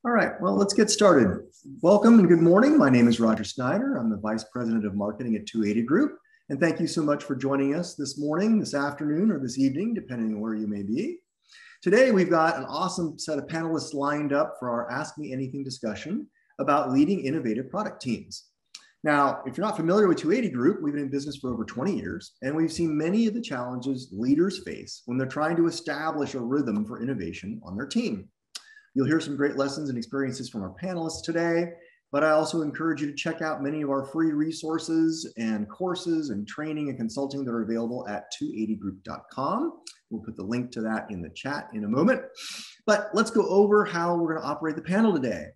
All right, well, let's get started. Welcome and good morning. My name is Roger Snyder. I'm the Vice President of Marketing at 280 Group. And thank you so much for joining us this morning, this afternoon, or this evening, depending on where you may be. Today, we've got an awesome set of panelists lined up for our Ask Me Anything discussion about leading innovative product teams. Now, if you're not familiar with 280 Group, we've been in business for over 20 years, and we've seen many of the challenges leaders face when they're trying to establish a rhythm for innovation on their team. You'll hear some great lessons and experiences from our panelists today, but I also encourage you to check out many of our free resources and courses and training and consulting that are available at 280group.com. We'll put the link to that in the chat in a moment. But let's go over how we're going to operate the panel today.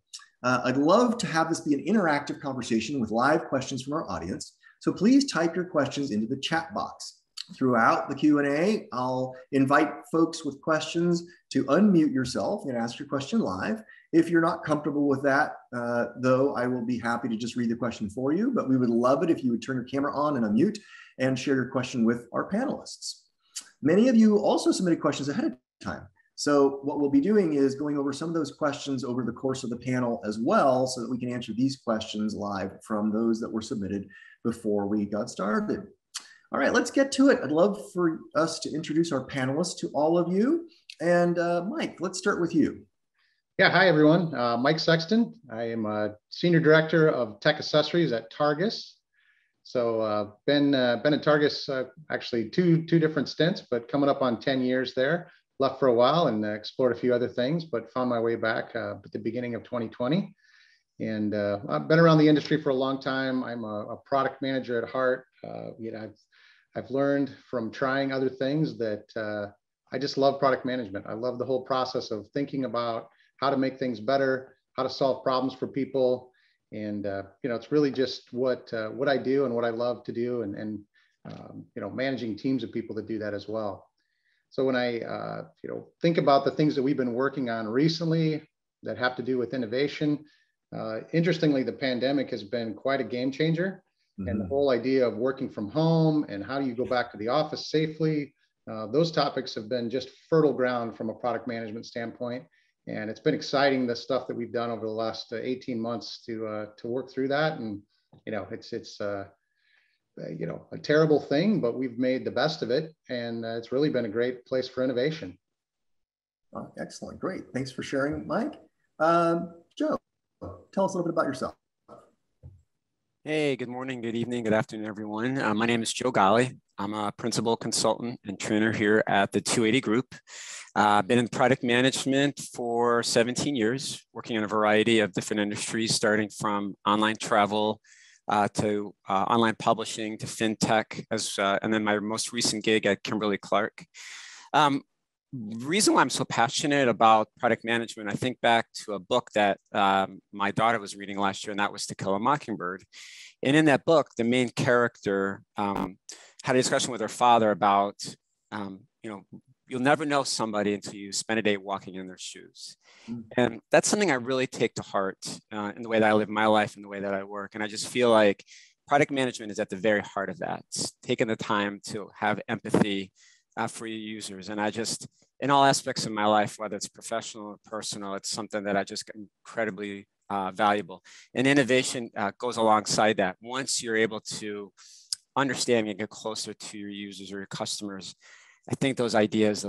I'd love to have this be an interactive conversation with live questions from our audience. So please type your questions into the chat box. Throughout the Q&A, I'll invite folks with questions to unmute yourself and ask your question live. If you're not comfortable with that, though, I will be happy to just read the question for you, but we would love it if you would turn your camera on and unmute and share your question with our panelists. Many of you also submitted questions ahead of time. So what we'll be doing is going over some of those questions over the course of the panel as well, so that we can answer these questions live from those that were submitted before we got started. All right, let's get to it. I'd love for us to introduce our panelists to all of you. And Mike, let's start with you. Yeah, hi everyone. Mike Sexton. I am a Senior Director of Tech Accessories at Targus. So been at Targus actually two different stints, but coming up on 10 years there. Left for a while and explored a few other things, but found my way back at the beginning of 2020. And I've been around the industry for a long time. I'm a product manager at heart. I've learned from trying other things that I just love product management. I love the whole process of thinking about how to make things better, how to solve problems for people. And, it's really just what I do and what I love to do and managing teams of people that do that as well. So when I, think about the things that we've been working on recently that have to do with innovation, interestingly, the pandemic has been quite a game changer. And the whole idea of working from home and how do you go back to the office safely, those topics have been just fertile ground from a product management standpoint. And it's been exciting, the stuff that we've done over the last 18 months to work through that. And, it's a terrible thing, but we've made the best of it. And it's really been a great place for innovation. Oh, excellent. Great. Thanks for sharing, Mike. Joe, tell us a little bit about yourself. Hey, good morning, good evening, good afternoon, everyone. My name is Joe Gallo. I'm a principal consultant and trainer here at the 280 Group. I've been in product management for 17 years, working in a variety of different industries, starting from online travel to online publishing to fintech, and then my most recent gig at Kimberly-Clark. The reason why I'm so passionate about product management, I think back to a book that my daughter was reading last year, and that was To Kill a Mockingbird. And in that book, the main character had a discussion with her father about, you'll never know somebody until you spend a day walking in their shoes. And that's something I really take to heart in the way that I live my life and the way that I work. And I just feel like product management is at the very heart of that. It's taking the time to have empathy for your users. And I just, in all aspects of my life, whether it's professional or personal, it's something that I just incredibly valuable. And innovation goes alongside that. Once you're able to understand and get closer to your users or your customers, I think those ideas,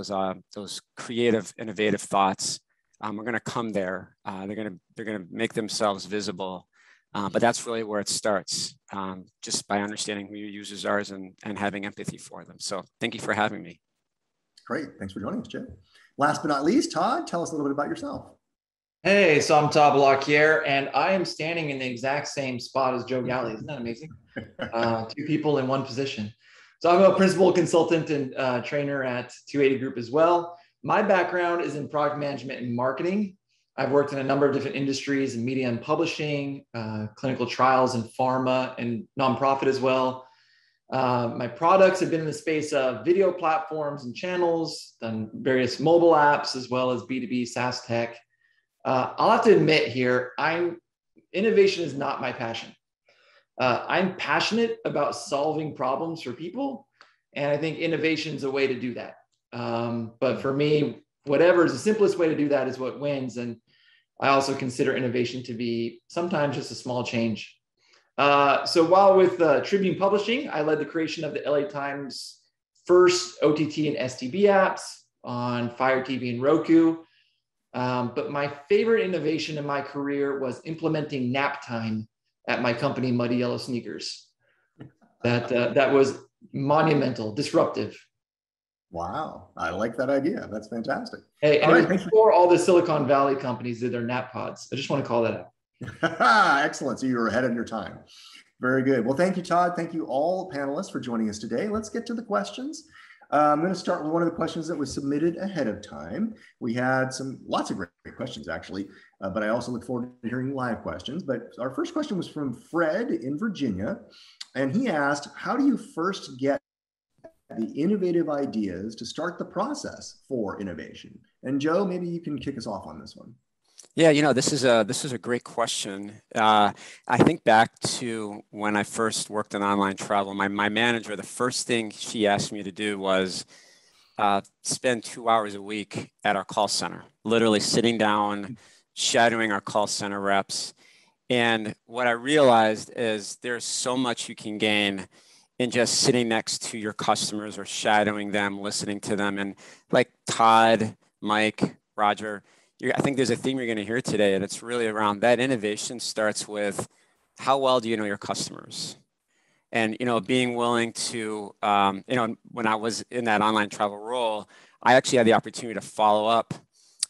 those creative, innovative thoughts are going to come there. They're going to make themselves visible. But that's really where it starts, just by understanding who your users are and having empathy for them. So thank you for having me. Great. Thanks for joining us, Jim. Last but not least, Todd, tell us a little bit about yourself. Hey, so I'm Todd Blockier, and I am standing in the exact same spot as Joe Gallo. Isn't that amazing? Two people in one position. So I'm a principal consultant and trainer at 280 Group as well. My background is in product management and marketing. I've worked in a number of different industries in media and publishing, clinical trials and pharma and nonprofit as well. My products have been in the space of video platforms and channels, done various mobile apps, as well as B2B SaaS tech. I'll have to admit here, innovation is not my passion. I'm passionate about solving problems for people, and I think innovation is a way to do that. But for me, whatever is the simplest way to do that is what wins. And I also consider innovation to be sometimes just a small change. So while with Tribune Publishing, I led the creation of the LA Times first OTT and STB apps on Fire TV and Roku. But my favorite innovation in my career was implementing nap time at my company, Muddy Yellow Sneakers. That was monumental, disruptive. Wow, I like that idea. That's fantastic. Hey, and it was before all the Silicon Valley companies did their nap pods. I just want to call that out. Excellent. So you were ahead of your time. Very good. Well, thank you, Todd. Thank you all panelists for joining us today. Let's get to the questions. I'm going to start with one of the questions that was submitted ahead of time. We had lots of great questions, actually, but I also look forward to hearing live questions. But our first question was from Fred in Virginia, and he asked, how do you first get the innovative ideas to start the process for innovation? And Joe, maybe you can kick us off on this one. Yeah, this is a great question. I think back to when I first worked in online travel. My manager, the first thing she asked me to do was spend 2 hours a week at our call center, literally sitting down, shadowing our call center reps. And what I realized is there's so much you can gain in just sitting next to your customers or shadowing them, listening to them. And like Todd, Mike, Roger, I think there's a theme you're going to hear today, and it's really around that innovation starts with how well do you know your customers? And, being willing to, when I was in that online travel role, I actually had the opportunity to follow up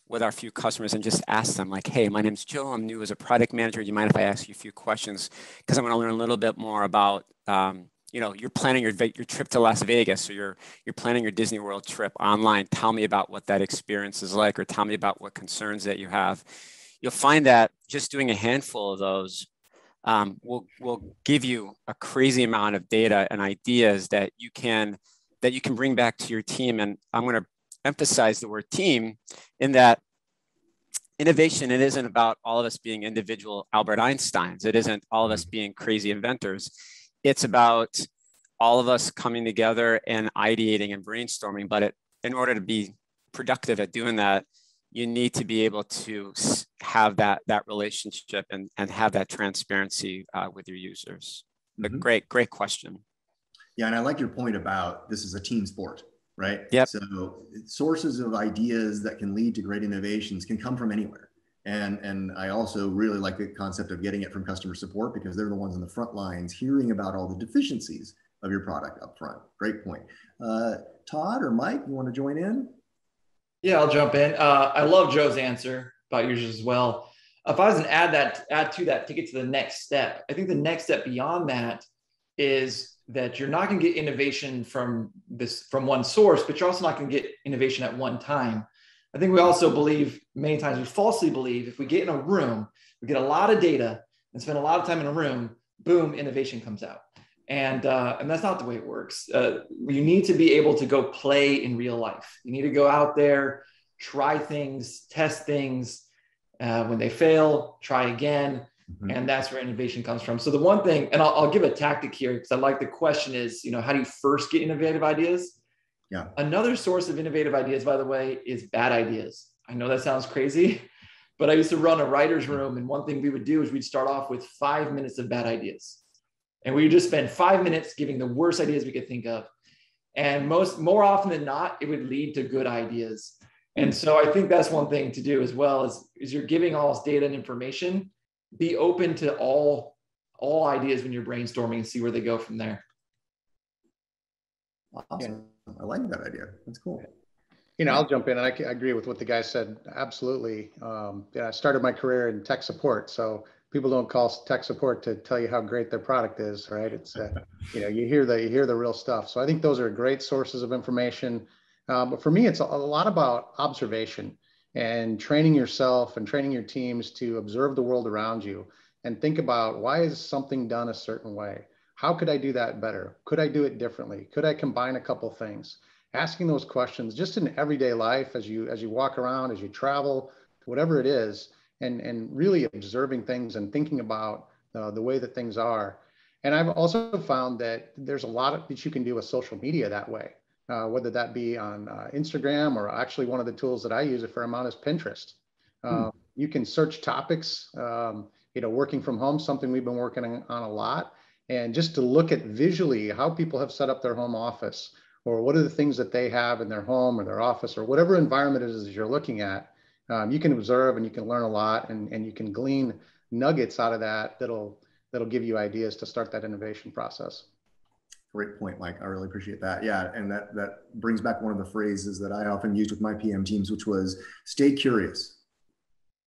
with our few customers and just ask them like, hey, my name's Joe. I'm new as a product manager. Do you mind if I ask you a few questions? Because I want to learn a little bit more about, you're planning your trip to Las Vegas, or you're planning your Disney World trip online. Tell me about what that experience is like, or tell me about what concerns that you have. You'll find that just doing a handful of those will give you a crazy amount of data and ideas that you can bring back to your team. And I'm going to emphasize the word team in that innovation, it isn't about all of us being individual Albert Einsteins. It isn't all of us being crazy inventors. It's about all of us coming together and ideating and brainstorming. But in order to be productive at doing that, you need to be able to have that relationship and have that transparency with your users. Mm-hmm. But great question. Yeah, and I like your point about this is a team sport, right? Yep. So sources of ideas that can lead to great innovations can come from anywhere. And I also really like the concept of getting it from customer support, because they're the ones on the front lines hearing about all the deficiencies of your product up front. Great point. Todd or Mike, you want to join in? Yeah, I'll jump in. I love Joe's answer about users as well. If I was to add to that to get to the next step, I think the next step beyond that is that you're not going to get innovation from one source, but you're also not going to get innovation at one time. I think we also believe, many times we falsely believe, if we get in a room, we get a lot of data and spend a lot of time in a room, boom, innovation comes out. And that's not the way it works. You need to be able to go play in real life. You need to go out there, try things, test things. When they fail, try again. Mm-hmm. And that's where innovation comes from. So the one thing, and I'll give a tactic here, because I like the question is, how do you first get innovative ideas? Yeah. Another source of innovative ideas, by the way, is bad ideas. I know that sounds crazy, but I used to run a writer's room. And one thing we would do is we'd start off with 5 minutes of bad ideas. And we would just spend 5 minutes giving the worst ideas we could think of. And more often than not, it would lead to good ideas. And so I think that's one thing to do as well, is you're giving all this data and information. Be open to all ideas when you're brainstorming and see where they go from there. Awesome. I like that idea. That's cool. I'll jump in. And I agree with what the guy said. Absolutely. I started my career in tech support. So people don't call tech support to tell you how great their product is, right? It's, you hear the real stuff. So I think those are great sources of information. But for me, it's a lot about observation and training yourself and training your teams to observe the world around you and think about, why is something done a certain way? How could I do that better? Could I do it differently? Could I combine a couple things? Asking those questions just in everyday life, as you walk around, as you travel, whatever it is, and really observing things and thinking about the way that things are. And I've also found that there's a lot that you can do with social media that way, whether that be on Instagram, or actually one of the tools that I use a fair amount is Pinterest. You can search topics, working from home, something we've been working on a lot. And just to look at visually how people have set up their home office, or what are the things that they have in their home or their office, or whatever environment it is you're looking at, you can observe and you can learn a lot, and you can glean nuggets out of that that'll give you ideas to start that innovation process. Great point, Mike. I really appreciate that. Yeah, and that brings back one of the phrases that I often used with my PM teams, which was stay curious,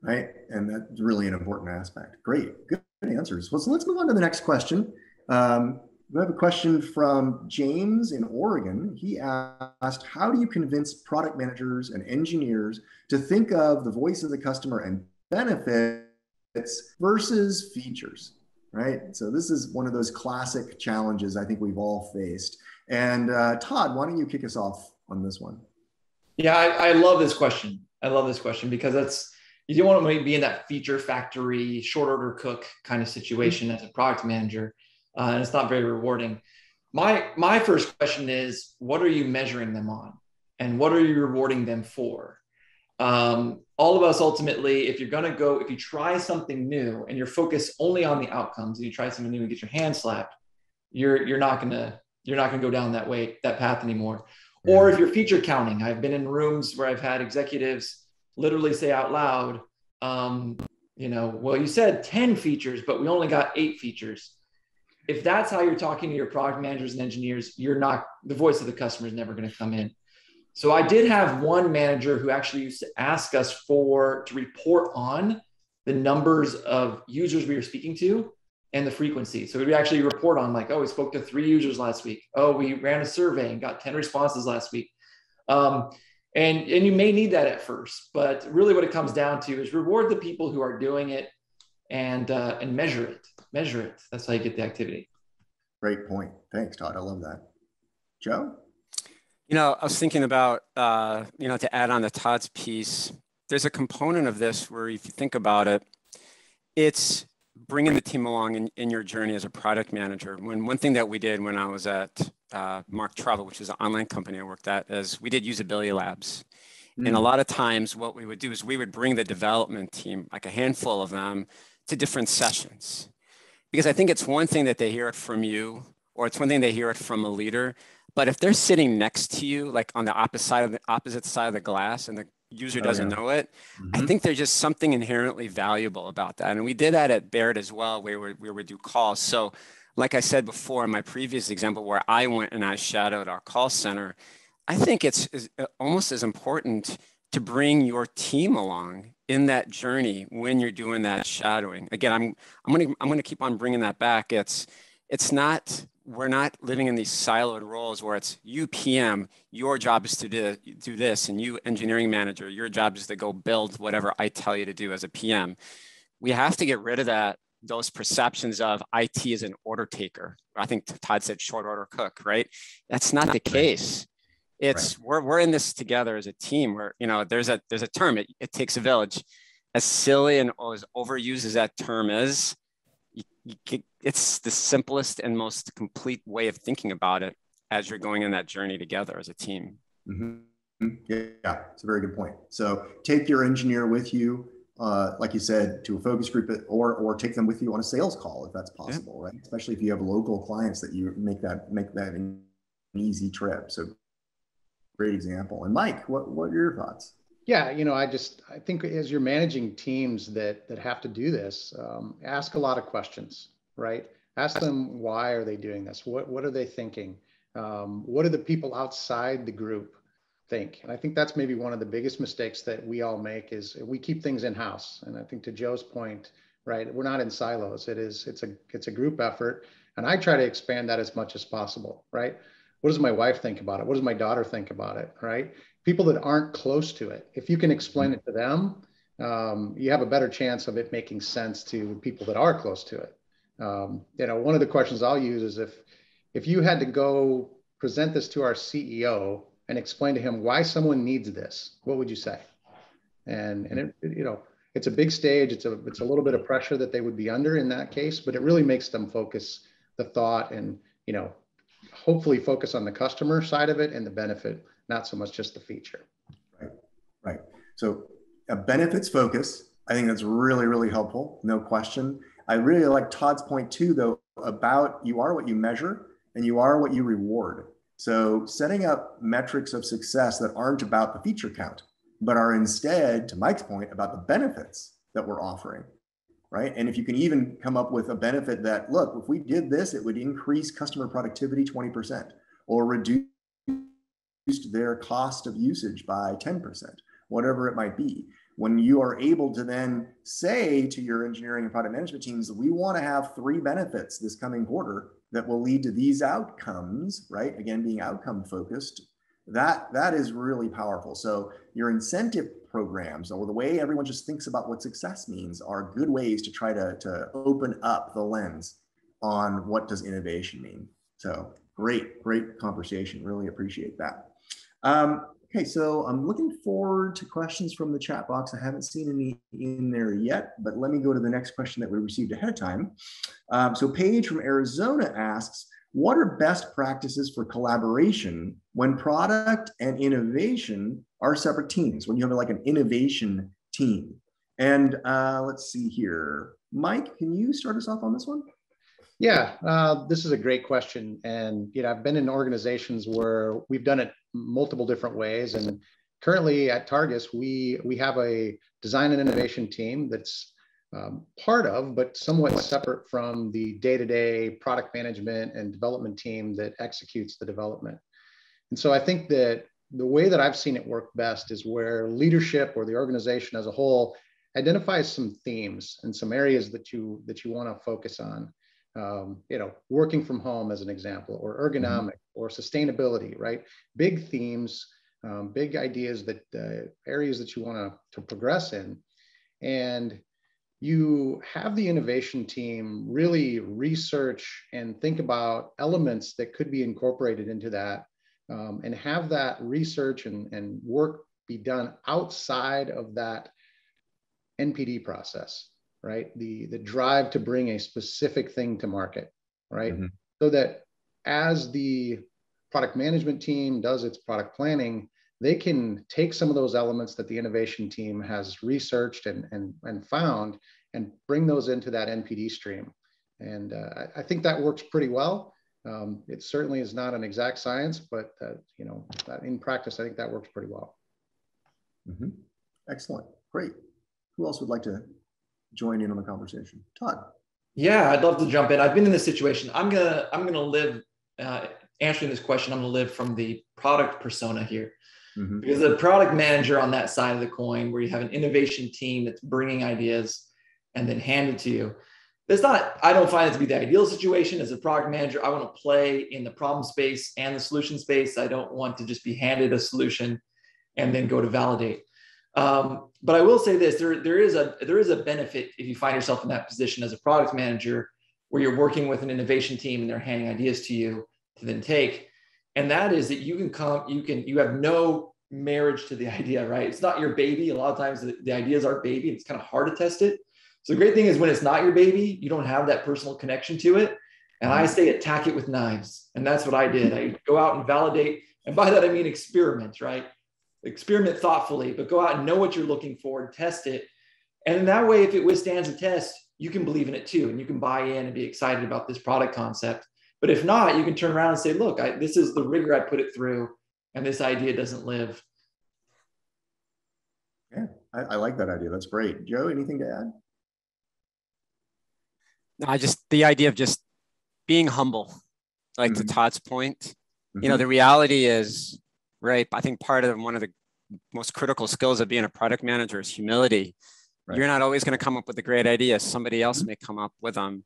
right? And that's really an important aspect. Great, good answers. Well, so let's move on to the next question. We have a question from James in Oregon. He asked, how do you convince product managers and engineers to think of the voice of the customer and benefits versus features? Right. So this is one of those classic challenges I think we've all faced. And Todd, why don't you kick us off on this one? Yeah, I love this question. I love this question because you don't want to be in that feature factory, short order cook kind of situation as a product manager. And it's not very rewarding. My first question is, what are you measuring them on? And what are you rewarding them for? All of us ultimately, if you try something new and you're focused only on the outcomes, and you try something new and get your hand slapped, you're not gonna go down that path anymore. Yeah. Or if you're feature counting, I've been in rooms where I've had executives literally say out loud, well, you said 10 features, but we only got 8 features. If that's how you're talking to your product managers and engineers, the voice of the customer is never going to come in. So I did have one manager who actually used to ask us to report on the numbers of users we were speaking to and the frequency. So we'd actually report on like, oh, we spoke to 3 users last week. Oh, we ran a survey and got 10 responses last week. And you may need that at first, but really what it comes down to is reward the people who are doing it and measure it. Measure it. That's how you get the activity. Great point. Thanks, Todd. I love that. Joe? I was thinking about, to add on to Todd's piece, there's a component of this where if you think about it, it's bringing the team along in your journey as a product manager. One thing that we did when I was at Mark Travel, which is an online company I worked at, is we did usability labs. And a lot of times what we would do is we would bring the development team, like a handful of them, to different sessions. Because I think it's one thing that they hear it from you, or it's one thing they hear it from a leader. But if they're sitting next to you, like on the opposite side of the glass, and the user doesn't know it, I think there's just something inherently valuable about that. And we did that at Baird as well, where we would do calls. So like I said before, in my previous example, where I went and I shadowed our call center, I think it's almost as important to bring your team along in that journey when you're doing that shadowing. Again, I'm gonna keep on bringing that back. We're not living in these siloed roles where it's you PM, your job is to do this, and you engineering manager, your job is to go build whatever I tell you to do as a PM. We have to get rid of those perceptions of IT as an order taker. I think Todd said short order cook, right? That's not the case. It's we're in this together as a team where, there's a term, it takes a village. As silly and as overused as that term is, it's the simplest and most complete way of thinking about it as you're going in that journey together as a team. Yeah, it's a very good point. So take your engineer with you, like you said, to a focus group, or take them with you on a sales call if that's possible, right? Especially if you have local clients that you make that an easy trip. So great example. And Mike, what are your thoughts? Yeah, I think as you're managing teams that have to do this, ask a lot of questions, right? Ask them, why are they doing this? What are they thinking? What do the people outside the group think? And I think that's maybe one of the biggest mistakes that we all make is we keep things in-house. And I think to Joe's point, right, we're not in silos. It's a group effort. And I try to expand that as much as possible, right? What does my wife think about it? What does my daughter think about it, right? People that aren't close to it, if you can explain it to them, you have a better chance of it making sense to people that are close to it. One of the questions I'll use is if you had to go present this to our CEO and explain to him why someone needs this, what would you say? And it's a big stage. It's a little bit of pressure that they would be under in that case, but it really makes them focus the thought and, hopefully focus on the customer side of it and the benefit, not so much just the feature. Right. So a benefits focus, I think that's really, really helpful. No question. I really like Todd's point too, though, about you are what you measure and you are what you reward. So setting up metrics of success that aren't about the feature count, but are instead, to Mike's point, about the benefits that we're offering, right? And if you can even come up with a benefit that, look, if we did this, it would increase customer productivity 20% or reduce their cost of usage by 10%, whatever it might be. When you are able to then say to your engineering and product management teams, we want to have 3 benefits this coming quarter that will lead to these outcomes, right? Again, being outcome focused, that is really powerful. So your incentive programs, or the way everyone just thinks about what success means, are good ways to try to open up the lens on what does innovation mean. So great conversation. Really appreciate that. Okay, so I'm looking forward to questions from the chat box. I haven't seen any in there yet, but let me go to the next question that we received ahead of time. So Paige from Arizona asks, what are best practices for collaboration when product and innovation are separate teams, when you have like an innovation team? And let's see here. Mike, can you start us off on this one? Yeah, this is a great question. And I've been in organizations where we've done it multiple different ways. And currently at Targus, we have a design and innovation team that's part of, but somewhat separate from the day-to-day product management and development team that executes the development. And so I think that the way that I've seen it work best is where leadership or the organization as a whole identifies some themes and some areas that you want to focus on. Working from home as an example, or ergonomic, or sustainability, right? Big themes, big ideas, that areas that you want to progress in. And you have the innovation team really research and think about elements that could be incorporated into that, and have that research and work be done outside of that NPD process. Right? The drive to bring a specific thing to market, right? So that as the product management team does its product planning, they can take some of those elements that the innovation team has researched and found and bring those into that NPD stream. And I think that works pretty well. It certainly is not an exact science, but in practice, I think that works pretty well. Excellent, great. Who else would like to join in on the conversation? Todd. Yeah, I'd love to jump in. I've been in this situation. I'm gonna live answering this question. I'm gonna live from the product persona here, because the product manager on that side of the coin, where you have an innovation team that's bringing ideas and then hand it to you. I don't find it to be the ideal situation. As a product manager, I want to play in the problem space and the solution space. I don't want to just be handed a solution and then go to validate. But I will say this, there is a benefit if you find yourself in that position as a product manager, where you're working with an innovation team and they're handing ideas to you to then take. And that is that you have no marriage to the idea, right? It's not your baby. A lot of times the ideas are baby. It's kind of hard to test it. So the great thing is when it's not your baby, you don't have that personal connection to it. And I say attack it with knives. And that's what I did. I go out and validate. And by that, I mean experiment, right? Experiment thoughtfully, but go out and know what you're looking for and test it. And in that way, if it withstands a test, you can believe in it too. And you can buy in and be excited about this product concept. But if not, you can turn around and say, look, this is the rigor I put it through, and this idea doesn't live. Yeah, I like that idea. That's great. Joe, anything to add? No, the idea of just being humble, like to Todd's point. The reality is, right, I think one of the most critical skills of being a product manager is humility. Right. You're not always going to come up with a great idea. Somebody else may come up with them.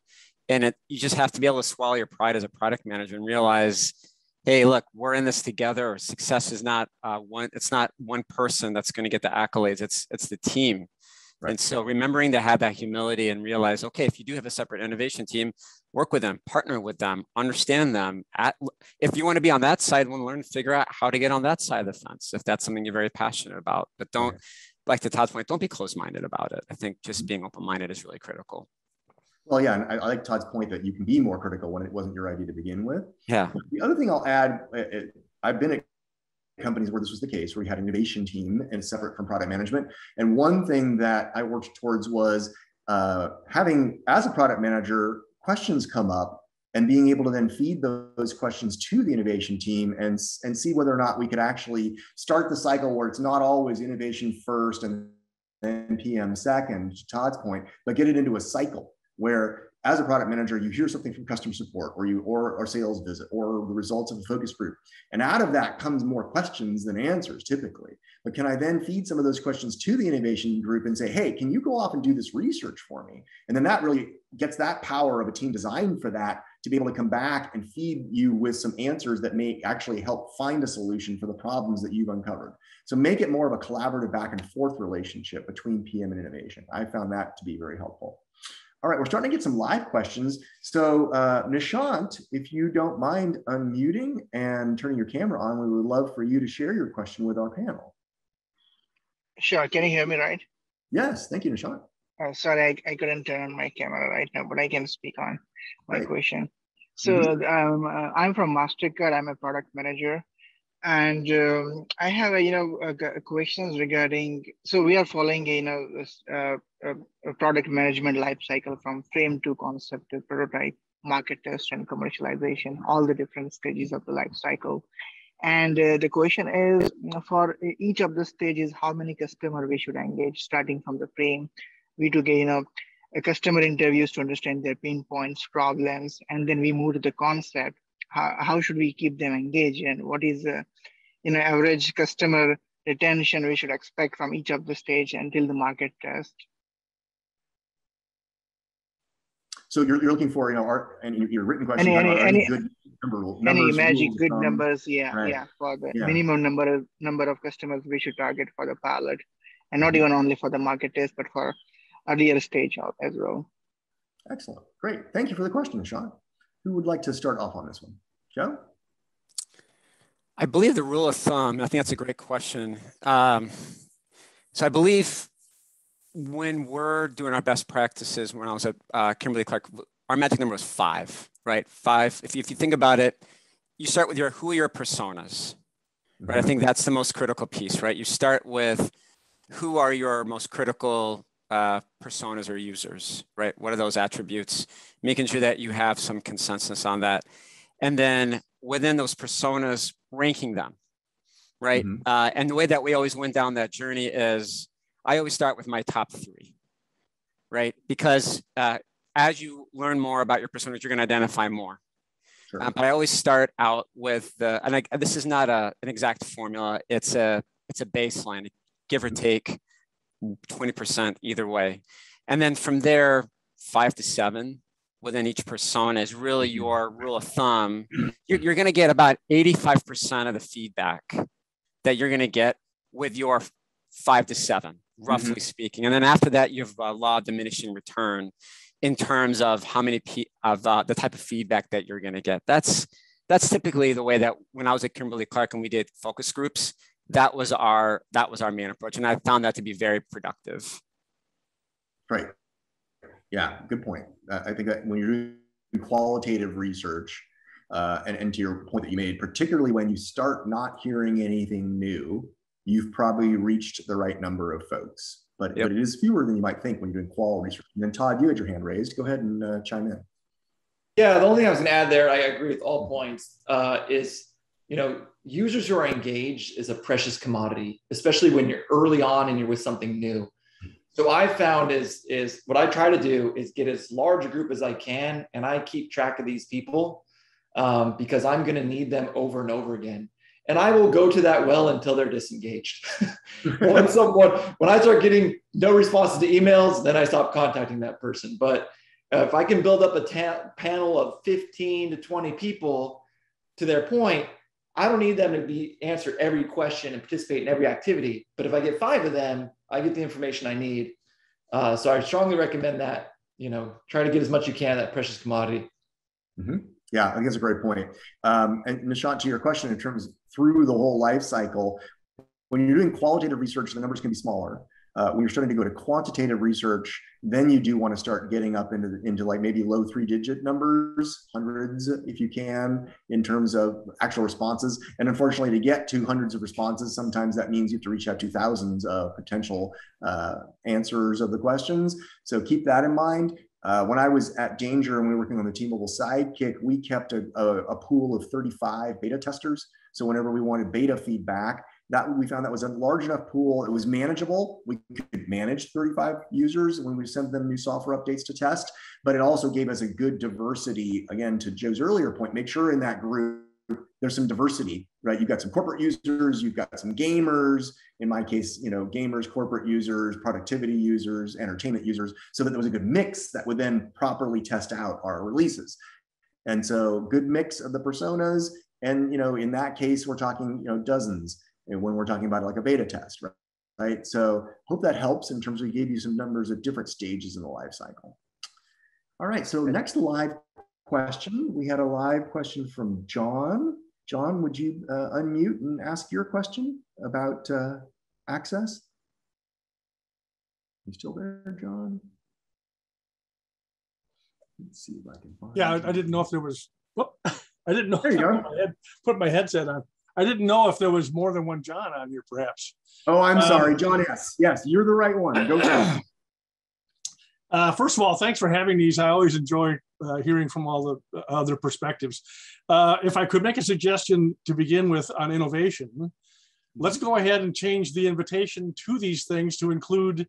And you just have to be able to swallow your pride as a product manager and realize, hey, look, we're in this together. Success is not it's not one person that's going to get the accolades. It's the team. Right. And so remembering to have that humility and realize, okay, if you do have a separate innovation team, work with them, partner with them, understand them. If you want to be on that side, learn to figure out how to get on that side of the fence, if that's something you're very passionate about. But don't, like to Todd's point, don't be closed-minded about it. I think just being open-minded is really critical. Well, yeah, and I like Todd's point that you can be more critical when it wasn't your idea to begin with. Yeah. The other thing I'll add, I've been at companies where this was the case, where we had an innovation team and separate from product management. And one thing that I worked towards was having, as a product manager, questions come up and being able to then feed those questions to the innovation team and see whether or not we could actually start the cycle where it's not always innovation first and then PM second, to Todd's point, but get it into a cycle where, as a product manager, you hear something from customer support or sales visit or the results of a focus group. And out of that comes more questions than answers typically. But can I then feed some of those questions to the innovation group and say, hey, can you go off and do this research for me? And then that really gets that power of a team designed for that to be able to come back and feed you with some answers that may actually help find a solution for the problems that you've uncovered. So make it more of a collaborative back and forth relationship between PM and innovation. I found that to be very helpful. All right, we're starting to get some live questions. So Nishant, if you don't mind unmuting and turning your camera on, we would love for you to share your question with our panel. Sure, can you hear me right? Yes, thank you, Nishant. Sorry, I couldn't turn on my camera right now, but I can speak on my question. So I'm from MasterCard, I'm a product manager. And I have questions regarding, so we are following a product management life cycle from frame to concept to prototype, market test, and commercialization, all the different stages of the life cycle. And the question is, for each of the stages, how many customers we should engage, starting from the frame. We do get a customer interviews to understand their pain points, problems, and then we move to the concept. How should we keep them engaged, and what is the average customer retention we should expect from each of the stage until the market test? So you're looking for your written question. Any good numbers, any magic good numbers, yeah, for the minimum number of customers we should target for the pilot, and not even only for the market test, but for earlier stage as well. Excellent, great, thank you for the question, Nishant. Who would like to start off on this one? Joe? I believe the rule of thumb, I think that's a great question. So I believe when we're doing our best practices, when I was at Kimberly-Clark, our magic number was 5, right? 5, if you think about it, you start with who are your personas, right? I think that's the most critical piece, right? You start with who are your most critical personas or users, right? What are those attributes? Making sure that you have some consensus on that. And then within those personas, ranking them, right? And the way that we always went down that journey is I always start with my top 3, right? Because as you learn more about your personas, you're going to identify more. Sure. But I always start out with this is not an exact formula. It's a baseline, give or take 20% either way. And then from there, 5 to 7 within each persona is really your rule of thumb. You're going to get about 85% of the feedback that you're going to get with your 5 to 7, roughly speaking. And then after that, you have a law of diminishing return in terms of how many of the type of feedback that you're going to get. That's typically the way that when I was at Kimberly-Clark and we did focus groups, that was our main approach, and I found that to be very productive. Right. Yeah, good point. I think that when you're doing qualitative research, and to your point that you made, particularly when you start not hearing anything new, you've probably reached the right number of folks. But it is fewer than you might think when you're doing qual research. And then Todd, you had your hand raised. Go ahead and chime in. Yeah, the only thing I was going to add there, I agree with all points, is users who are engaged is a precious commodity, especially when you're early on and you're with something new. So I found is what I try to do is get as large a group as I can, and I keep track of these people because I'm going to need them over and over again. And I will go to that well until they're disengaged. When I start getting no responses to emails, then I stop contacting that person. But if I can build up a panel of 15 to 20 people, to their point, I don't need them to answer every question and participate in every activity. But if I get 5 of them, I get the information I need. So I strongly recommend that, try to get as much as you can, that precious commodity. Yeah, I think that's a great point. And Nishant, to your question, in terms of through the whole life cycle, when you're doing qualitative research, the numbers can be smaller. when you're starting to go to quantitative research, then you do want to start getting up into like maybe low 3-digit numbers, hundreds if you can, in terms of actual responses. And unfortunately, to get to hundreds of responses, sometimes that means you have to reach out to thousands of potential answers of the questions. So keep that in mind. When I was at Danger and we were working on the T-Mobile Sidekick, we kept a pool of 35 beta testers. So whenever we wanted beta feedback, that we found that was a large enough pool. It was manageable. We could manage 35 users when we sent them new software updates to test, but it also gave us a good diversity. Again, to Joe's earlier point, make sure in that group there's some diversity, right? You've got some corporate users, you've got some gamers, in my case, gamers, corporate users, productivity users, entertainment users, so that there was a good mix that would then properly test out our releases. And so good mix of the personas. And, in that case, we're talking, dozens. And when we're talking about like a beta test, right? So hope that helps in terms of we gave you some numbers at different stages in the life cycle. All right, so next live question. We had a live question from John. John, would you unmute and ask your question about access? You still there, John? Let's see if I can find. Yeah, I didn't know if there was. Whoop, I didn't know. There you go. Put my headset on. I didn't know if there was more than one John on here, perhaps. Oh, I'm sorry, John. Yes, you're the right one. Go for it. First of all, thanks for having these. I always enjoy hearing from all the other perspectives. If I could make a suggestion to begin with on innovation, let's go ahead and change the invitation to these things to include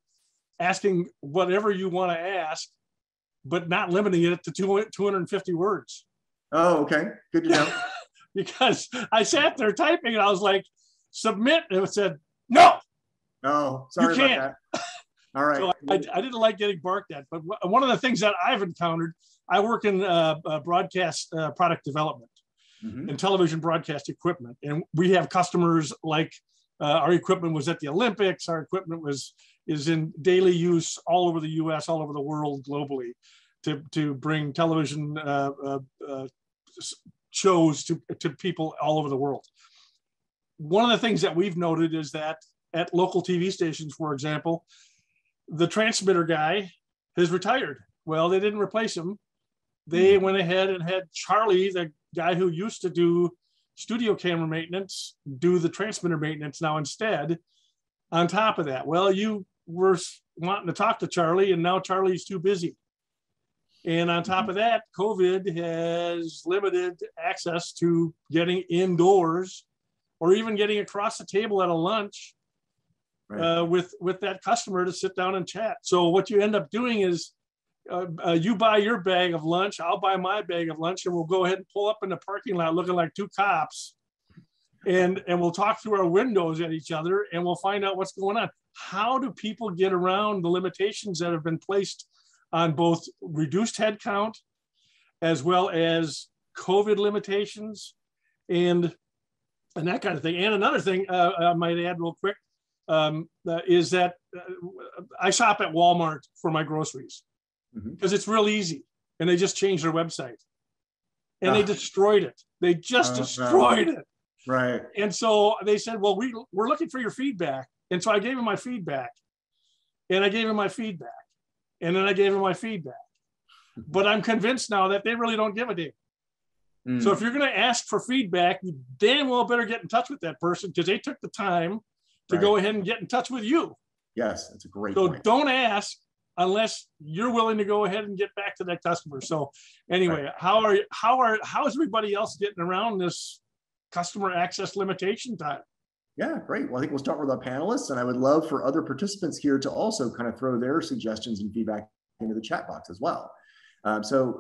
asking whatever you want to ask, but not limiting it to 250 words. Oh, okay. Good to know. Because I sat there typing and I was like, submit, and it said, no. Oh, sorry about that. All right. So I didn't like getting barked at, but one of the things that I've encountered, I work in broadcast product development and television broadcast equipment. And we have customers like our equipment was at the Olympics. Our equipment is in daily use all over the US, all over the world globally to bring television shows to people all over the world. One of the things that we've noted is that at local TV stations, for example, the transmitter guy has retired. Well, they didn't replace him. They went ahead and had Charlie, the guy who used to do studio camera maintenance, do the transmitter maintenance now instead. On top of that, well, you were wanting to talk to Charlie and now Charlie's too busy. And on top of that, COVID has limited access to getting indoors or even getting across the table at a lunch with that customer to sit down and chat. So what you end up doing is you buy your bag of lunch, I'll buy my bag of lunch, and we'll go ahead and pull up in the parking lot looking like two cops. And we'll talk through our windows at each other and we'll find out what's going on. How do people get around the limitations that have been placed on both reduced headcount as well as COVID limitations and that kind of thing. And another thing I might add real quick is that I shop at Walmart for my groceries because it's real easy. And they just changed their website and they destroyed it. They just destroyed it. Right. And so they said, well, we're looking for your feedback. And so I gave him my feedback and I gave him my feedback. And then I gave him my feedback. But I'm convinced now that they really don't give a damn. So if you're going to ask for feedback, you damn well better get in touch with that person because they took the time to go ahead and get in touch with you. Yes, that's a great point. So don't ask unless you're willing to go ahead and get back to that customer. So anyway, how is everybody else getting around this customer access limitation time? Yeah, great. Well, I think we'll start with our panelists, and I would love for other participants here to also kind of throw their suggestions and feedback into the chat box as well. So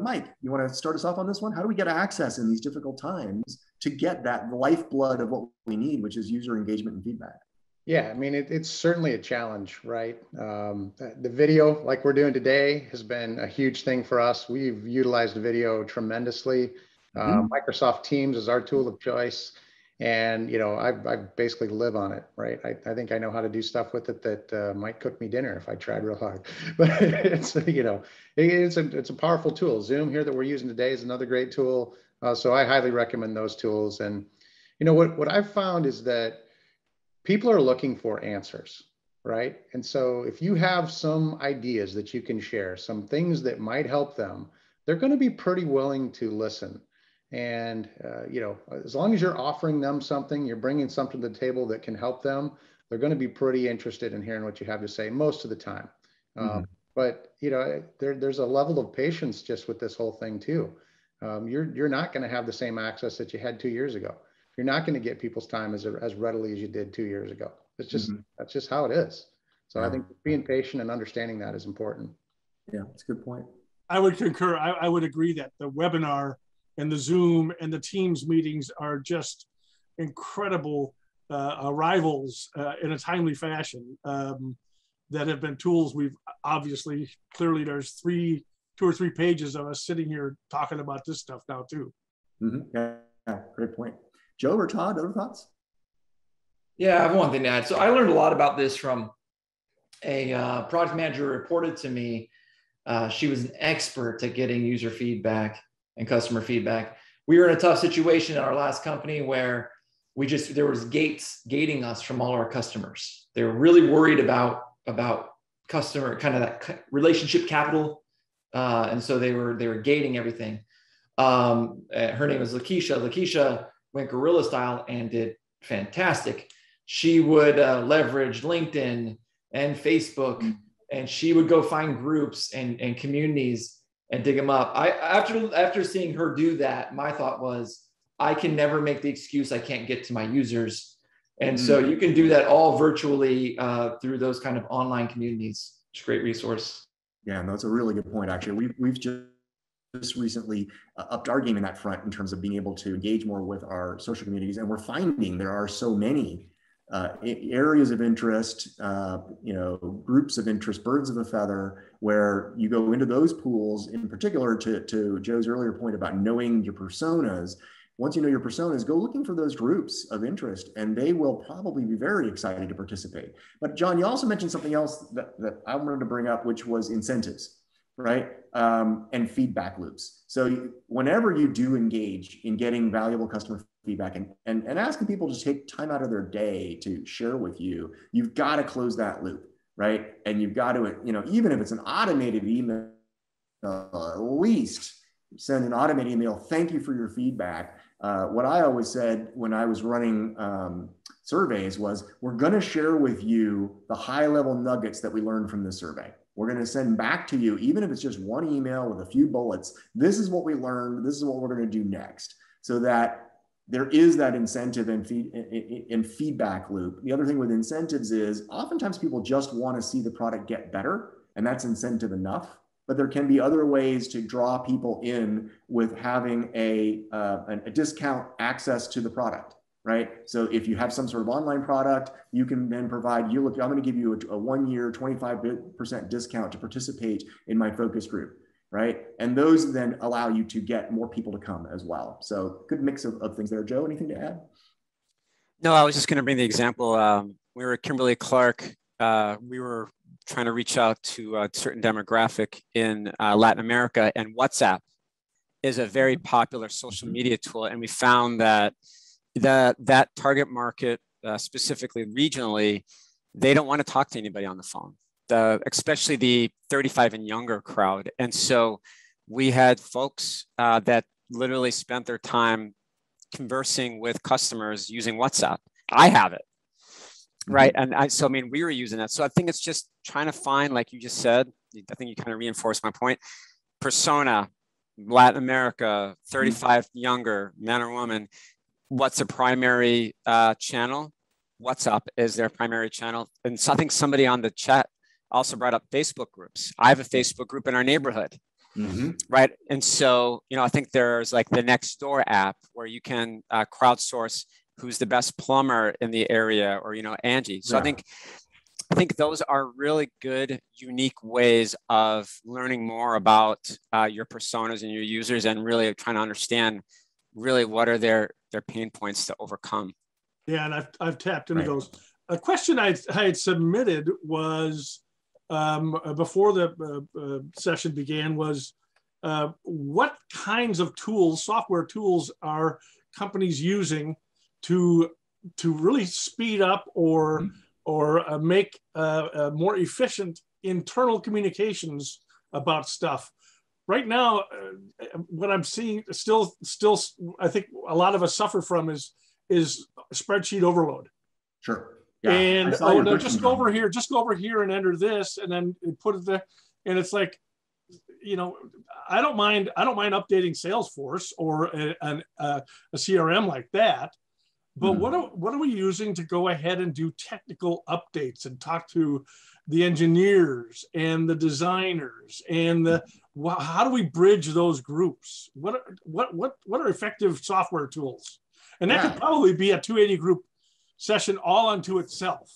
Mike, you want to start us off on this one? How do we get access in these difficult times to get that lifeblood of what we need, which is user engagement and feedback? Yeah, I mean, it's certainly a challenge, right? The video, like we're doing today, has been a huge thing for us. We've utilized video tremendously. Microsoft Teams is our tool of choice. And, I basically live on it, right? I think I know how to do stuff with it that might cook me dinner if I tried real hard. But it's a powerful tool. Zoom here that we're using today is another great tool. So I highly recommend those tools. And, what I've found is that people are looking for answers. right? And so if you have some ideas that you can share, some things that might help them, they're going to be pretty willing to listen. And, you know, as long as you're offering them something, you're bringing something to the table that can help them, they're going to be pretty interested in hearing what you have to say most of the time. But, you know, there's a level of patience just with this whole thing too. You're not going to have the same access that you had 2 years ago. You're not going to get people's time as readily as you did 2 years ago. It's just, that's just how it is. So I think being patient and understanding that is important. Yeah, that's a good point. I would concur. I would agree that the webinar and the Zoom and the Teams meetings are just incredible arrivals in a timely fashion that have been tools we've obviously, clearly there's 2 or 3 pages of us sitting here talking about this stuff now too. Yeah, great point. Joe or Todd, other thoughts? Yeah, I have one thing to add. So I learned a lot about this from a product manager who reported to me. She was an expert at getting user feedback and customer feedback. We were in a tough situation in our last company where there was gating us from all our customers. They were really worried about customer, kind of that relationship capital. And so they were gating everything. Her name is Lakeisha. Lakeisha went guerrilla style and did fantastic. She would leverage LinkedIn and Facebook, and she would go find groups and communities and dig them up. After seeing her do that, my thought was, I can never make the excuse I can't get to my users. And so you can do that all virtually through those kind of online communities. It's a great resource. Yeah, no, that's a really good point. Actually, we've just recently upped our game in that front in terms of being able to engage more with our social communities. And we're finding there are so many areas of interest, groups of interest, birds of a feather, where you go into those pools, in particular to Joe's earlier point about knowing your personas. Once you know your personas, go looking for those groups of interest, and they will probably be very excited to participate. But John, you also mentioned something else that I wanted to bring up, which was incentives, right? And feedback loops. So whenever you do engage in getting valuable customer feedback and asking people to take time out of their day to share with you, you've got to close that loop, right? And you've got to, even if it's an automated email, at least send an automated email, thank you for your feedback. What I always said when I was running surveys was, we're going to share with you the high level nuggets that we learned from this survey. We're going to send back to you, even if it's just one email with a few bullets. This is what we learned. This is what we're going to do next, so that there is that incentive and feedback loop. The other thing with incentives is oftentimes people just want to see the product get better, and that's incentive enough. But there can be other ways to draw people in with having a discount access to the product, right? So if you have some sort of online product, you can then provide, I'm going to give you a 1 year, 25% discount to participate in my focus group, right? And those then allow you to get more people to come as well. So good mix of things there. Joe, anything to add? No, I was just going to bring the example. We were at Kimberly-Clark. We were trying to reach out to a certain demographic in Latin America, and WhatsApp is a very popular social media tool. And we found that that target market, specifically regionally, they don't want to talk to anybody on the phone, especially the 35 and younger crowd. And so we had folks that literally spent their time conversing with customers using WhatsApp. I have it. Right. And we were using that. So I think it's just trying to find, like you just said, I think you kind of reinforced my point, persona, Latin America, 35 younger, man or woman. What's the primary channel? WhatsApp is their primary channel. And so I think somebody on the chat also brought up Facebook groups. I have a Facebook group in our neighborhood. Right. And so, I think there's like the Nextdoor app where you can crowdsource who's the best plumber in the area, or, Angie. So yeah. I think those are really good, unique ways of learning more about your personas and your users, and really trying to understand really what are their pain points to overcome. Yeah, and I've tapped into those. A question I had submitted was before the session began was what kinds of tools, software tools, are companies using to really speed up or or make more efficient internal communications about stuff. Right now, what I'm seeing still, I think a lot of us suffer from is spreadsheet overload. Sure. Yeah. And oh no, just go over here and enter this, and then put it there. And it's like, you know, I don't mind updating Salesforce or a CRM like that. But what are we using to go ahead and do technical updates and talk to the engineers and the designers and how do we bridge those groups? What are effective software tools? And that could probably be a 280 group session all unto itself.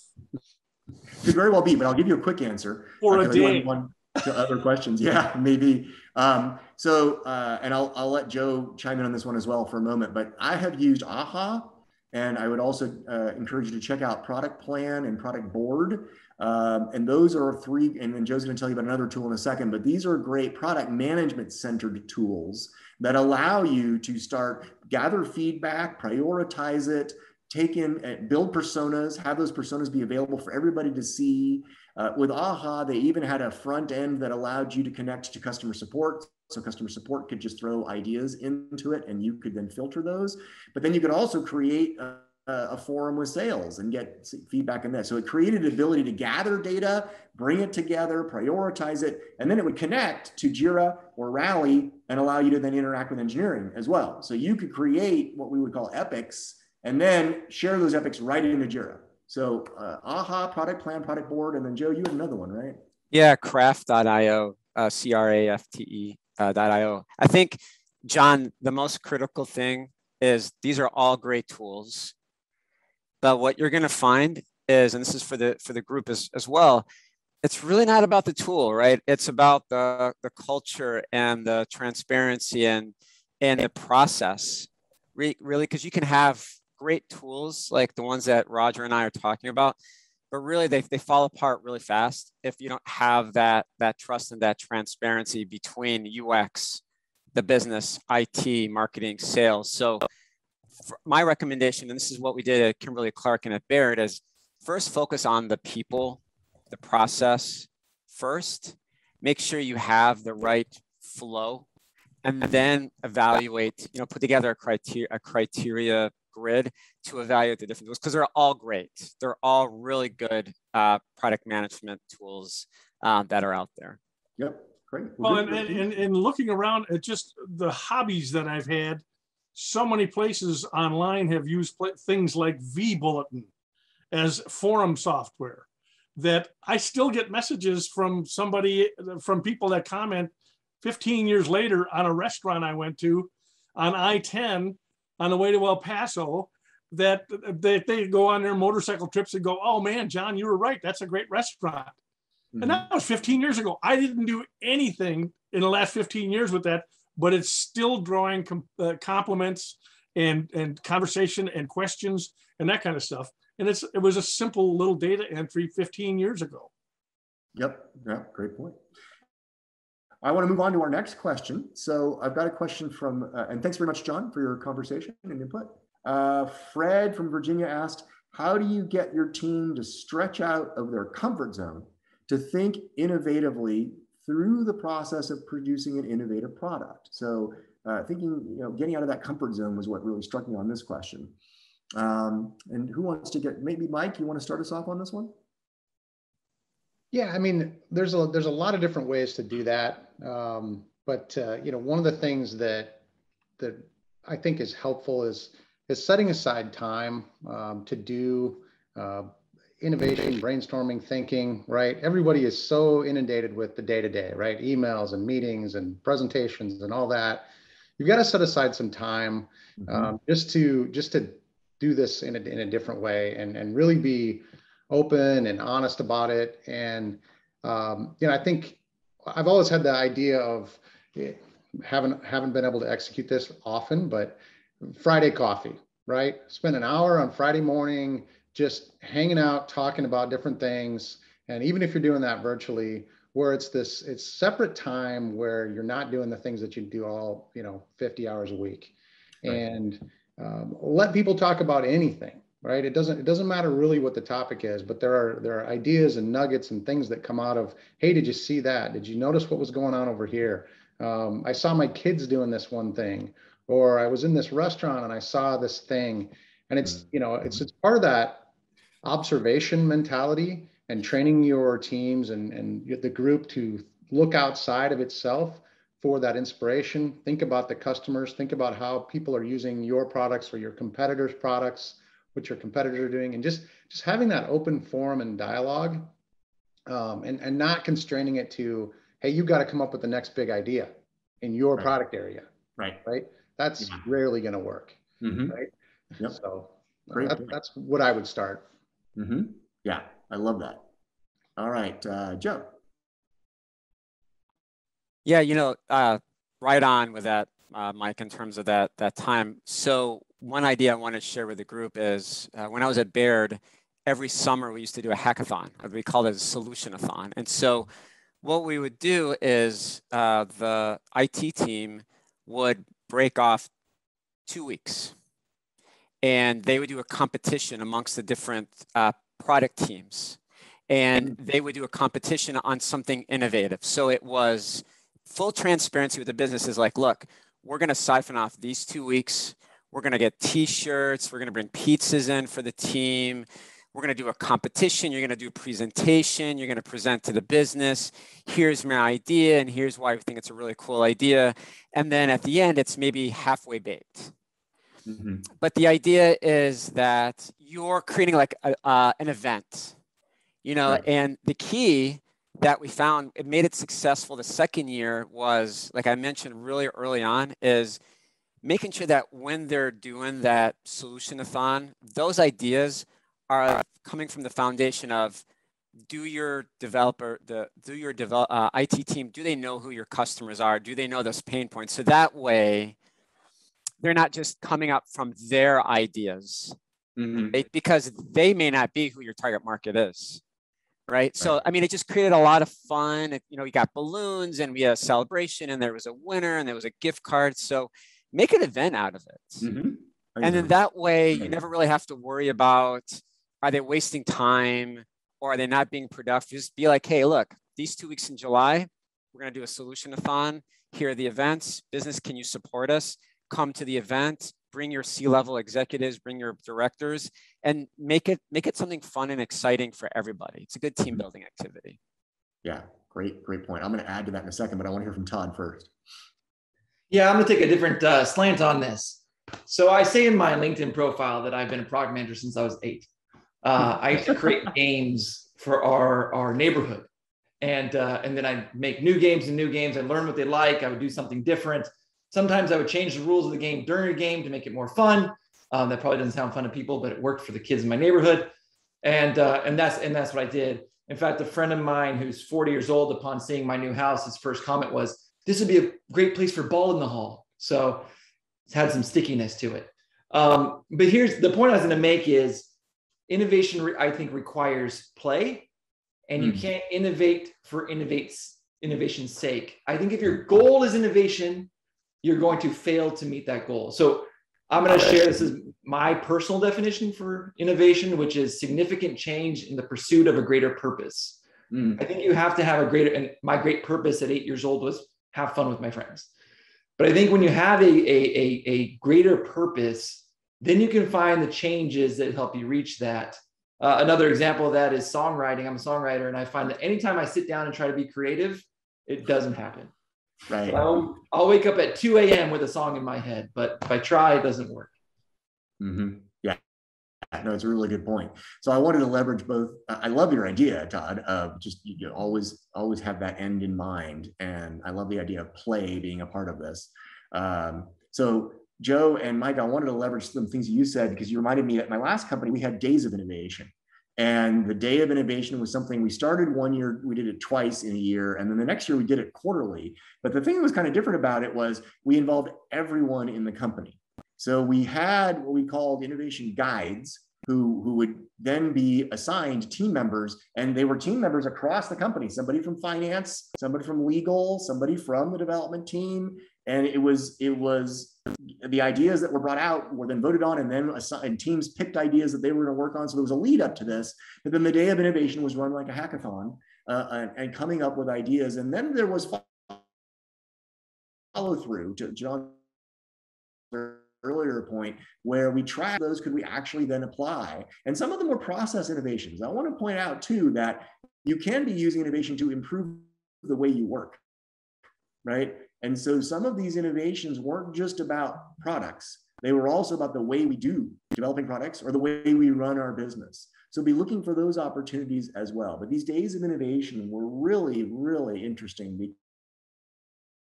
Could very well be, but I'll give you a quick answer. For a day. To other questions. Yeah, maybe. And I'll let Joe chime in on this one as well for a moment, but I have used AHA, and I would also encourage you to check out Product Plan and Product Board. And those are three, and then Joe's going to tell you about another tool in a second, but these are great product management centered tools that allow you to gather feedback, prioritize it, build personas, have those personas be available for everybody to see. With AHA, they even had a front end that allowed you to connect to customer support. So customer support could just throw ideas into it and you could then filter those. But then you could also create a forum with sales and get feedback on that. So it created the ability to gather data, bring it together, prioritize it, and then it would connect to Jira or Rally and allow you to then interact with engineering as well. So you could create what we would call epics and then share those epics right into Jira. So AHA, Product Plan, Product Board, and then Joe, you had another one, right? Yeah, craft.io, crafte.io. I think, John, the most critical thing is these are all great tools, but what you're going to find is, and this is for the group as well, it's really not about the tool, right? It's about the culture and the transparency and the process, really, because you can have great tools like the ones that Roger and I are talking about, but really they fall apart really fast if you don't have that trust and that transparency between UX, the business, IT, marketing, sales. So my recommendation, and this is what we did at Kimberly-Clark and at Baird, is first focus on the people, the process first, make sure you have the right flow, and then evaluate, put together a criteria grid to evaluate the different tools, because they're all great. They're all really good product management tools that are out there. Yep, great. Well, and looking around at just the hobbies that I've had, so many places online have used things like vBulletin as forum software that I still get messages from people that comment 15 years later on a restaurant I went to on I-10 on the way to El Paso, that they go on their motorcycle trips and go, oh man, John, you were right. That's a great restaurant. Mm-hmm. And that was 15 years ago. I didn't do anything in the last 15 years with that, but it's still drawing compliments and conversation and questions and that kind of stuff. And it was a simple little data entry 15 years ago. Yep, great point. I want to move on to our next question. So I've got a question from, and thanks very much, John, for your conversation and input. Fred from Virginia asked, how do you get your team to stretch out of their comfort zone to think innovatively through the process of producing an innovative product? So thinking, getting out of that comfort zone was what really struck me on this question. And who wants to maybe Mike, you want to start us off on this one? Yeah, I mean, there's a lot of different ways to do that. But one of the things that I think is helpful is setting aside time to do innovation, brainstorming, thinking, right? Everybody is so inundated with the day-to-day, right? Emails and meetings and presentations and all that. You've got to set aside some time just to do this in a different way and really be open and honest about it. And I think I've always had the idea of haven't been able to execute this often, but Friday coffee, right? Spend an hour on Friday morning just hanging out, talking about different things. And even if you're doing that virtually, where it's separate time where you're not doing the things that you do all 50 hours a week, right. And let people talk about anything. right? It doesn't matter really what the topic is, but there are ideas and nuggets and things that come out of, hey, did you see that? Did you notice what was going on over here? I saw my kids doing this one thing, or I was in this restaurant and I saw this thing. And it's, you know, it's part of that observation mentality and training your teams and the group to look outside of itself for that inspiration. Think about the customers, think about how people are using your products or your competitors' products, what your competitors are doing, and just having that open forum and dialogue, and not constraining it to, hey, you've got to come up with the next big idea in your product area. Right. That's rarely going to work. Right. Yep. So that's what I would start. Yeah, I love that. All right, Joe. Yeah, you know, right on with that, Mike, in terms of that time. So one idea I want to share with the group is when I was at Baird, every summer we used to do a hackathon. We called it a Solutionathon. And so what we would do is the IT team would break off 2 weeks, and they would do a competition amongst the different product teams, and they would do a competition on something innovative. So it was full transparency with the businesses, like, look, we're going to siphon off these 2 weeks. We're going to get T-shirts. We're going to bring pizzas in for the team. We're going to do a competition. You're going to do a presentation. You're going to present to the business. Here's my idea, and here's why we think it's a really cool idea. And then at the end, it's maybe halfway baked. But the idea is that you're creating like an event, you know, and the key that we found, it made it successful the second year was, like I mentioned really early on, is making sure that when they're doing that Solutionathon, those ideas are coming from the foundation of, do your IT team, do they know who your customers are? Do they know those pain points? So that way, they're not just coming up from their ideas, because they may not be who your target market is, right? So, I mean, it just created a lot of fun. You know, we got balloons and we had a celebration and there was a winner and there was a gift card. So make an event out of it. And then that way you never really have to worry about, are they wasting time or are they not being productive? Just be like, hey, look, these 2 weeks in July, we're going to do a Solutionathon. Here are the events. Business, can you support us? Come to the event, bring your C-level executives, bring your directors, and make it something fun and exciting for everybody. It's a good team building activity. Yeah, great point. I'm going to add to that in a second, but I want to hear from Todd first. Yeah, I'm going to take a different slant on this. So I say in my LinkedIn profile that I've been a product manager since I was 8. I used to create games for our neighborhood, and then I make new games. I learn what they like. I would do something different. Sometimes I would change the rules of the game during a game to make it more fun. That probably doesn't sound fun to people, but it worked for the kids in my neighborhood. And that's what I did. In fact, a friend of mine who's 40 years old, upon seeing my new house, his first comment was, "This would be a great place for Ball in the Hall." So it's had some stickiness to it. But here's the point I was going to make is innovation, I think, requires play, and you can't innovate for innovation's sake. I think if your goal is innovation, you're going to fail to meet that goal. So I'm going to share, this is my personal definition for innovation, which is significant change in the pursuit of a greater purpose. I think you have to have a greater, and my great purpose at 8 years old was have fun with my friends. But I think when you have a greater purpose, then you can find the changes that help you reach that. Another example of that is songwriting. I'm a songwriter, and I find that anytime I sit down and try to be creative, it doesn't happen. Right. I'll wake up at 2 a.m. with a song in my head, but if I try, it doesn't work. Yeah, no, it's a really good point. So I wanted to leverage both. I love your idea, Todd, of just you always have that end in mind. And I love the idea of play being a part of this. So Joe and Mike, I wanted to leverage some things you said, because you reminded me that my last company, we had days of innovation. And the day of innovation was something we started one year, we did it twice in a year, and then the next year we did it quarterly. But the thing that was kind of different about it was we involved everyone in the company. So we had what we called innovation guides who would then be assigned team members, and they were team members across the company, somebody from finance, somebody from legal, somebody from the development team. And it was the ideas that were brought out were then voted on, and then and teams picked ideas that they were going to work on. So there was a lead up to this. But then the day of innovation was run like a hackathon, and coming up with ideas. And then there was follow through to John's earlier point, where we track those, could we actually then apply? And some of them were process innovations. I want to point out too that you can be using innovation to improve the way you work, right? And so some of these innovations weren't just about products. They were also about the way we do developing products or the way we run our business. So be looking for those opportunities as well. But these days of innovation were really, really interesting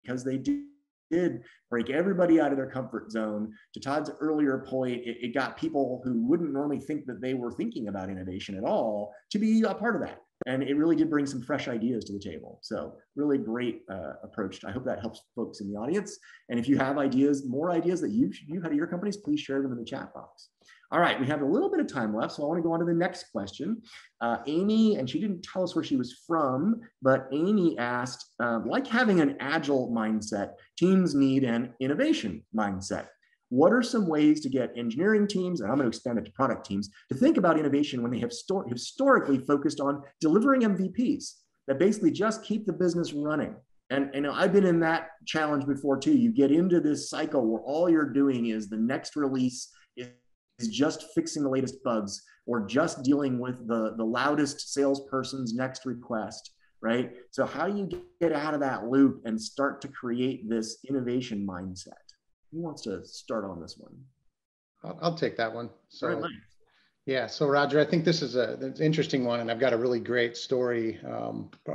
because they did break everybody out of their comfort zone. To Todd's earlier point, it got people who wouldn't normally think that they were thinking about innovation at all to be a part of that. And it really did bring some fresh ideas to the table. So really great approach. I hope that helps folks in the audience. And if you have ideas, more ideas that you've had at your companies, please share them in the chat box. All right, we have a little bit of time left, so I want to go on to the next question. Amy, and she didn't tell us where she was from, but Amy asked, like having an agile mindset, teams need an innovation mindset. What are some ways to get engineering teams, and I'm going to expand it to product teams, to think about innovation when they have historically focused on delivering MVPs that basically just keep the business running? And you know, I've been in that challenge before too. You get into this cycle where all you're doing is the next release is just fixing the latest bugs or just dealing with the loudest salesperson's next request, right? So how do you get out of that loop and start to create this innovation mindset? Who wants to start on this one? I'll take that one. So, right, yeah. So Roger, I think this is an interesting one, and I've got a really great story,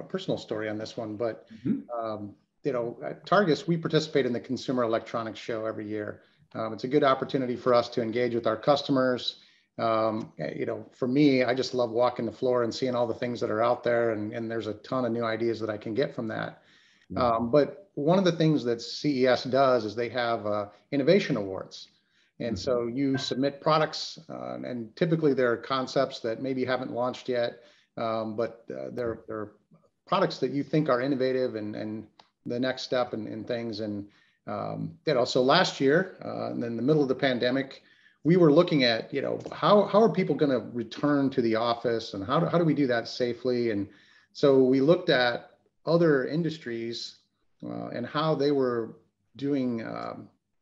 personal story on this one. But you know, at Targus, we participate in the Consumer Electronics Show every year. It's a good opportunity for us to engage with our customers. You know, for me, I just love walking the floor and seeing all the things that are out there, and there's a ton of new ideas that I can get from that. But one of the things that CES does is they have innovation awards. And so you submit products, and typically there are concepts that maybe haven't launched yet, but they're products that you think are innovative and the next step and things. And you know, so last year, in the middle of the pandemic, we were looking at, you know, how are people going to return to the office, and how do we do that safely? And so we looked at other industries and how they were doing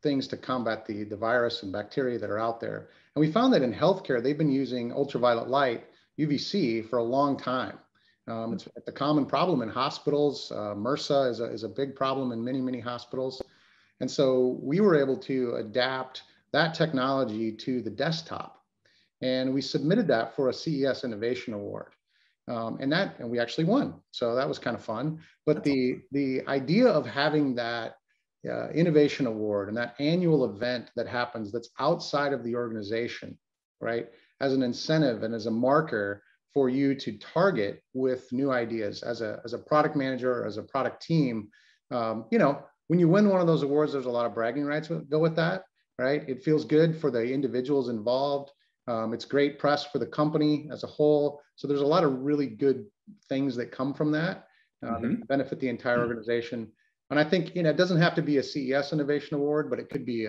things to combat the virus and bacteria that are out there. And we found that in healthcare, they've been using ultraviolet light, UVC, for a long time. It's a common problem in hospitals. MRSA is a big problem in many, many hospitals. And so we were able to adapt that technology to the desktop. And we submitted that for a CES Innovation Award. And we actually won. So that was kind of fun. But the idea of having that innovation award and that annual event that happens that's outside of the organization, right, as an incentive and as a marker for you to target with new ideas as a product manager or as a product team, you know, when you win one of those awards, there's a lot of bragging rights that go with that, right? It feels good for the individuals involved. It's great press for the company as a whole. So there's a lot of really good things that come from that that benefit the entire organization. And I think, you know, it doesn't have to be a CES Innovation Award, but it could be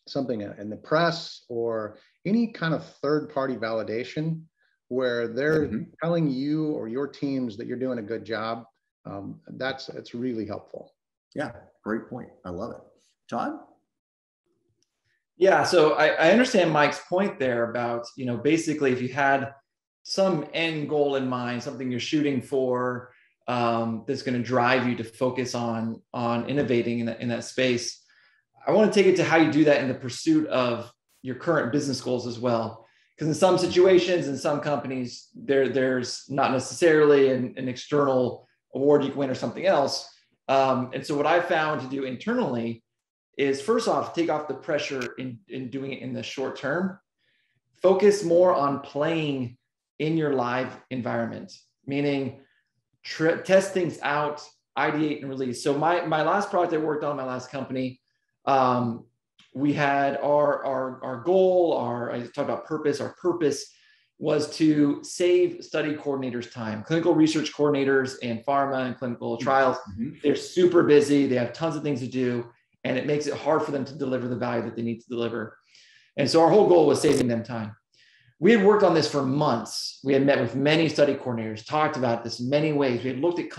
something in the press or any kind of third-party validation where they're telling you or your teams that you're doing a good job. It's really helpful. Yeah, great point. I love it. Todd? Yeah, so I understand Mike's point there about, you know, basically if you had some end goal in mind, something you're shooting for that's going to drive you to focus on innovating in that space. I want to take it to how you do that in the pursuit of your current business goals as well. Because in some situations, in some companies, there's not necessarily an external award you can win or something else. And so what I found to do internally is, first off, take off the pressure in doing it in the short term. Focus more on playing in your live environment, meaning test things out, ideate and release. So my last project I worked on, my last company, we had our goal, I talked about purpose. Our purpose was to save study coordinators time. Clinical research coordinators in pharma and clinical trials, they're super busy. They have tons of things to do. and it makes it hard for them to deliver the value that they need to deliver. And so our whole goal was saving them time. We had worked on this for months. We had met with many study coordinators, talked about this in many ways. We had looked at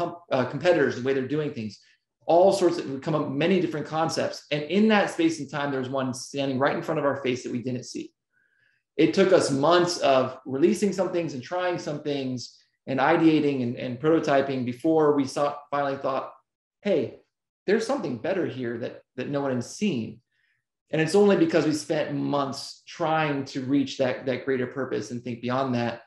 competitors, the way they're doing things, all sorts of, would come up with many different concepts. And in that space and time, there was one standing right in front of our face that we didn't see. It took us months of releasing some things and trying some things and ideating and prototyping before we finally thought, hey, there's something better here that no one has seen. And it's only because we spent months trying to reach that greater purpose and think beyond that.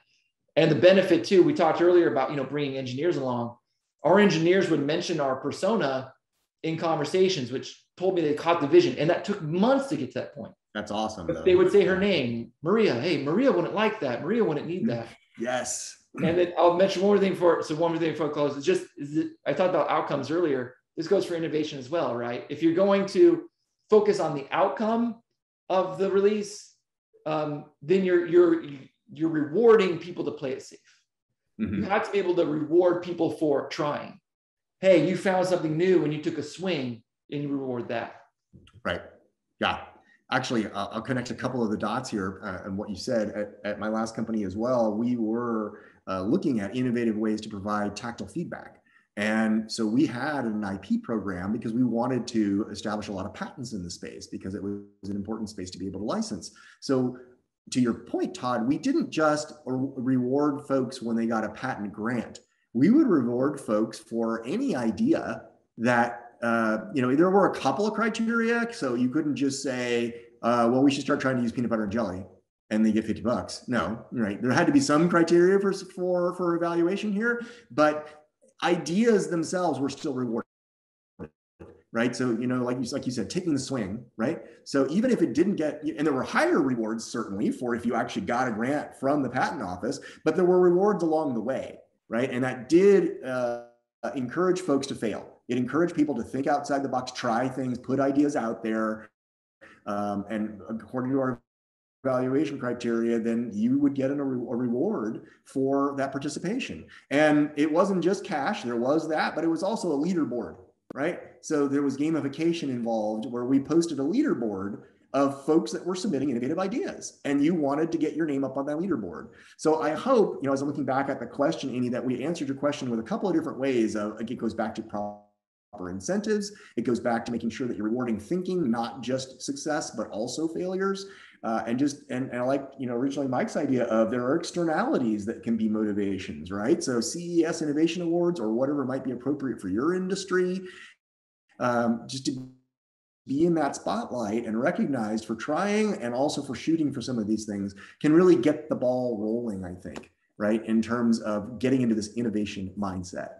And the benefit too, we talked earlier about, bringing engineers along. Our engineers would mention our persona in conversations, which told me they caught the vision. And that took months to get to that point. That's awesome. But they would say her name, Maria. Hey, Maria wouldn't like that. Maria wouldn't need that. Yes. And then I'll mention one more thing before I close. I talked about outcomes earlier. This goes for innovation as well, right? If you're going to focus on the outcome of the release, then you're rewarding people to play it safe. Mm-hmm. You have to be able to reward people for trying. Hey, you found something new and you took a swing, and you reward that. Right. Yeah. Actually, I'll connect a couple of the dots here and what you said. At my last company as well, we were looking at innovative ways to provide tactile feedback. And so we had an IP program because we wanted to establish a lot of patents in the space because it was an important space to be able to license. So to your point, Todd, we didn't just reward folks when they got a patent grant. We would reward folks for any idea that, there were a couple of criteria. So you couldn't just say, well, we should start trying to use peanut butter and jelly and they get $50. No, right. There had to be some criteria for evaluation here, but ideas themselves were still rewarded, right? So, like you said, taking the swing, right? So even if it didn't get, and there were higher rewards certainly for if you actually got a grant from the patent office, but there were rewards along the way, right? And that did encourage folks to fail. It encouraged people to think outside the box, try things, put ideas out there. And according to our evaluation criteria, then you would get a reward for that participation. And it wasn't just cash, there was that, but it was also a leaderboard, right? So there was gamification involved where we posted a leaderboard of folks that were submitting innovative ideas, and you wanted to get your name up on that leaderboard. So I hope, as I'm looking back at the question, Amy, that we answered your question with a couple of different ways. It goes back to proper incentives. It goes back to making sure that you're rewarding thinking, not just success, but also failures. And I like, originally Mike's idea of there are externalities that can be motivations, right? So CES Innovation Awards or whatever might be appropriate for your industry, just to be in that spotlight and recognized for trying and also for shooting for some of these things can really get the ball rolling, I think, right? In terms of getting into this innovation mindset.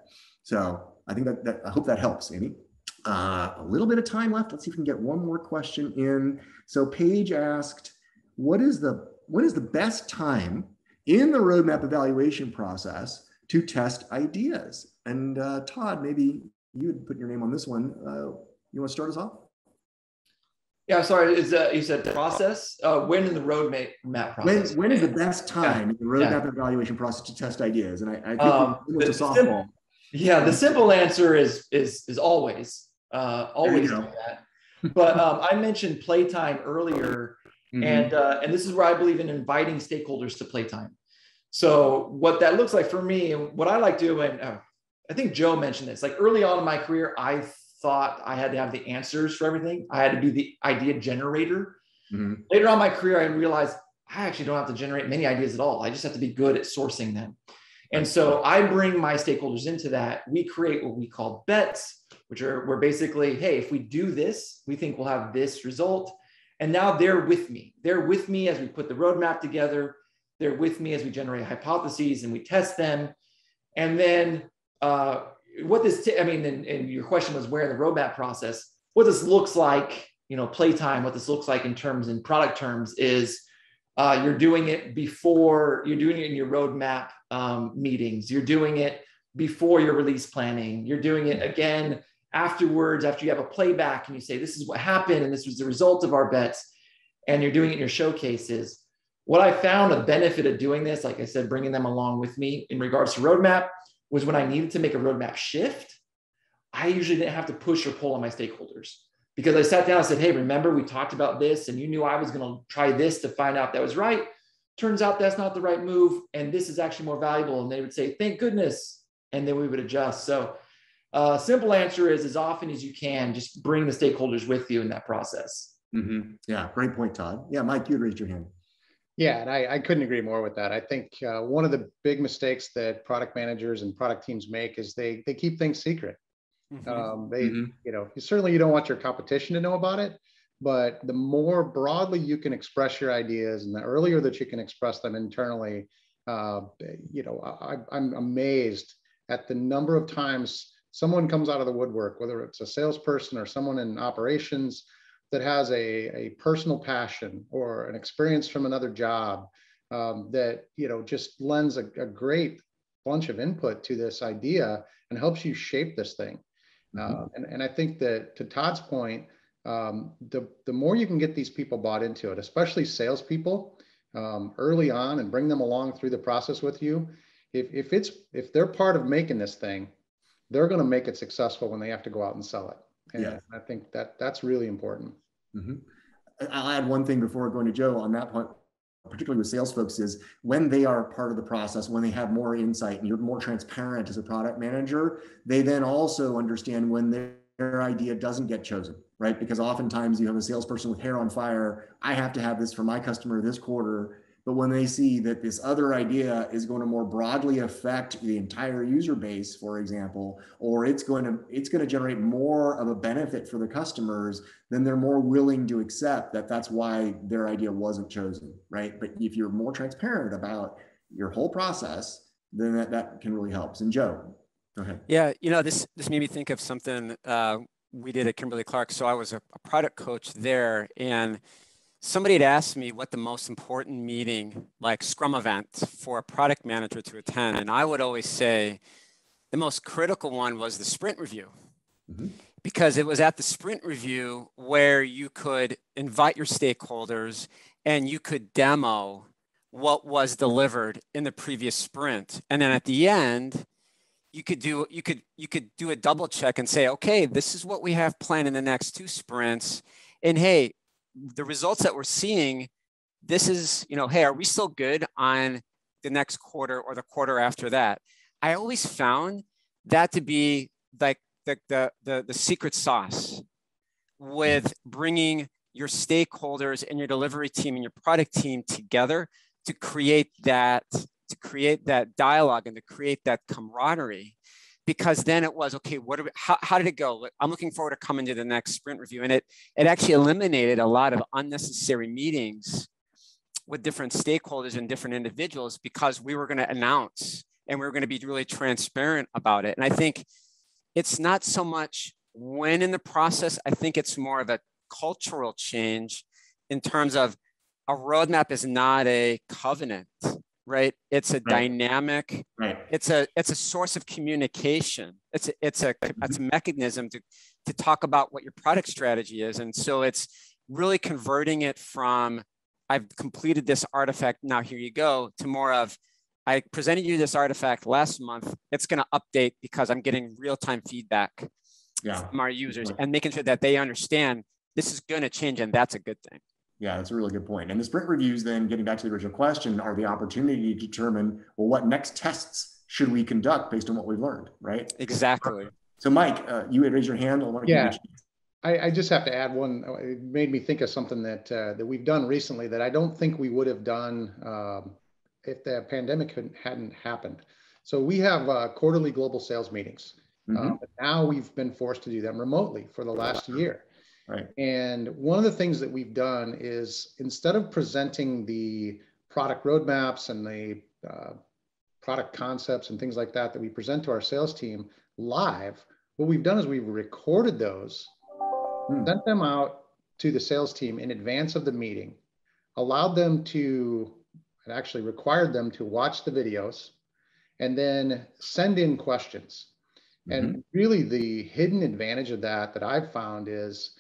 So I think that I hope that helps, Amy. A little bit of time left. Let's see if we can get one more question in. So Paige asked, when is the best time in the roadmap evaluation process to test ideas? And Todd, maybe you would put your name on this one. You want to start us off? Yeah, sorry. You said the process? When in the roadmap process? When is the best time in the roadmap evaluation process to test ideas? And I think it's a softball. The simple answer is always. Always do that. But I mentioned playtime earlier, mm-hmm. and this is where I believe in inviting stakeholders to playtime. So what that looks like for me, and what I like doing, I think Joe mentioned this, like early on in my career, I thought I had to have the answers for everything. I had to be the idea generator. Mm-hmm. Later on in my career, I realized I actually don't have to generate many ideas at all. I just have to be good at sourcing them. And so I bring my stakeholders into that. We create what we call bets, we're basically, hey, if we do this, we think we'll have this result. And now they're with me. They're with me as we put the roadmap together. They're with me as we generate hypotheses and we test them. And then and your question was where in the roadmap process, what this looks like, playtime, what this looks like in product terms is you're doing it before, you're doing it in your roadmap meetings. You're doing it before your release planning. You're doing it again afterwards, after you have a playback and you say, this is what happened and this was the result of our bets. And you're doing it in your showcases. What I found a benefit of doing this, like I said, bringing them along with me in regards to roadmap, was when I needed to make a roadmap shift, I usually didn't have to push or pull on my stakeholders because I sat down and said, hey, remember we talked about this and you knew I was going to try this to find out that was right. Turns out that's not the right move. And this is actually more valuable. And they would say, thank goodness. And then we would adjust. So simple answer is as often as you can, just bring the stakeholders with you in that process. Mm-hmm. Yeah, great point, Todd. Yeah, Mike, you raised your hand. Yeah, and I couldn't agree more with that. I think one of the big mistakes that product managers and product teams make is they keep things secret. You know, certainly you don't want your competition to know about it, but the more broadly you can express your ideas and the earlier that you can express them internally, you know, I'm amazed at the number of times someone comes out of the woodwork, whether it's a salesperson or someone in operations that has a personal passion or an experience from another job that, you know, just lends a great bunch of input to this idea and helps you shape this thing. And I think that, to Todd's point, the more you can get these people bought into it, especially salespeople, early on, and bring them along through the process with you, if they're part of making this thing, they're going to make it successful when they have to go out and sell it. And I think that's really important. I'll add one thing before going to Joe on that point, particularly with sales folks, is when they are part of the process, when they have more insight and you're more transparent as a product manager, they then also understand when their idea doesn't get chosen, right? Because oftentimes you have a salesperson with hair on fire. I have to have this for my customer this quarter. But when they see that this other idea is going to more broadly affect the entire user base, for example, or it's going to generate more of a benefit for the customers, then they're more willing to accept that that's why their idea wasn't chosen, right? But if you're more transparent about your whole process, then that can really help. And Joe, go ahead. Yeah, you know, this made me think of something we did at Kimberly-Clark. So I was a product coach there, and somebody had asked me what the most important meeting, like Scrum event, for a product manager to attend. And I would always say the most critical one was the sprint review. Because it was at the sprint review where you could invite your stakeholders and you could demo what was delivered in the previous sprint. And then at the end, you could do a double check and say, okay, this is what we have planned in the next 2 sprints. And hey, the results that we're seeing, this is, you know, hey, are we still good on the next quarter or the quarter after that? I always found that to be like the secret sauce with bringing your stakeholders and your delivery team and your product team together to create that dialogue and to create that camaraderie. Because then it was, okay, how did it go? I'm looking forward to coming to the next sprint review. And it actually eliminated a lot of unnecessary meetings with different stakeholders and different individuals, because we were going to announce and we were going to be really transparent about it. And I think it's not so much when in the process, I think it's more of a cultural change in terms of a roadmap is not a covenant. Right. It's a dynamic, it's a source of communication. It's a mechanism to talk about what your product strategy is. And so it's really converting it from, I've completed this artifact, now here you go, to more of, I presented you this artifact last month. It's going to update because I'm getting real-time feedback from our users and making sure that they understand this is going to change, and that's a good thing. Yeah, that's a really good point. And the sprint reviews, then getting back to the original question, are the opportunity to determine, well, what next tests should we conduct based on what we've learned, right? Exactly. So Mike, you had raised your hand. I just have to add one. It made me think of something that we've done recently that I don't think we would have done if the pandemic hadn't happened. So we have quarterly global sales meetings. But now we've been forced to do them remotely for the last year. Right. And one of the things that we've done is, instead of presenting the product roadmaps and the product concepts and things like that we present to our sales team live, what we've done is we've recorded those, sent them out to the sales team in advance of the meeting, allowed them to, and actually required them to watch the videos, and then send in questions. And really the hidden advantage of that I've found is,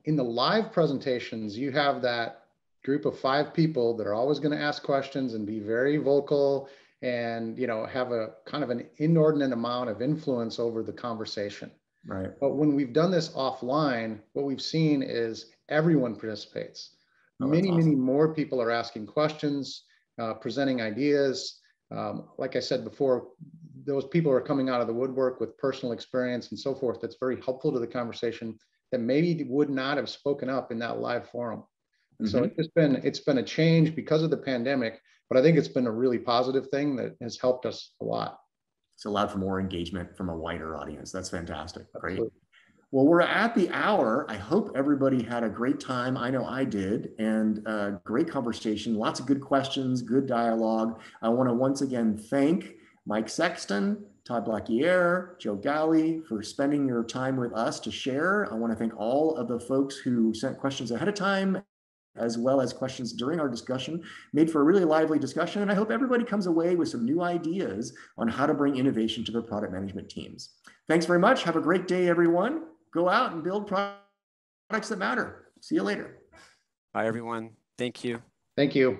in the live presentations, you have that group of 5 people that are always going to ask questions and be very vocal and, you know, have a kind of an inordinate amount of influence over the conversation. Right. But when we've done this offline, what we've seen is everyone participates. Oh, that's Many, awesome. many more people are asking questions, presenting ideas. Like I said before, those people are coming out of the woodwork with personal experience and so forth. That's very helpful to the conversation that maybe would not have spoken up in that live forum. And so it's been a change because of the pandemic, but I think it's been a really positive thing that has helped us a lot. It's allowed for more engagement from a wider audience. That's fantastic. Great. Absolutely. Well, we're at the hour. I hope everybody had a great time. I know I did, and great conversation, lots of good questions, good dialogue. I want to once again thank Mike Sexton, Todd Blackiere, Joe Galli for spending your time with us to share. I want to thank all of the folks who sent questions ahead of time, as well as questions during our discussion, made for a really lively discussion. And I hope everybody comes away with some new ideas on how to bring innovation to their product management teams. Thanks very much. Have a great day, everyone. Go out and build products that matter. See you later. Bye, everyone. Thank you. Thank you.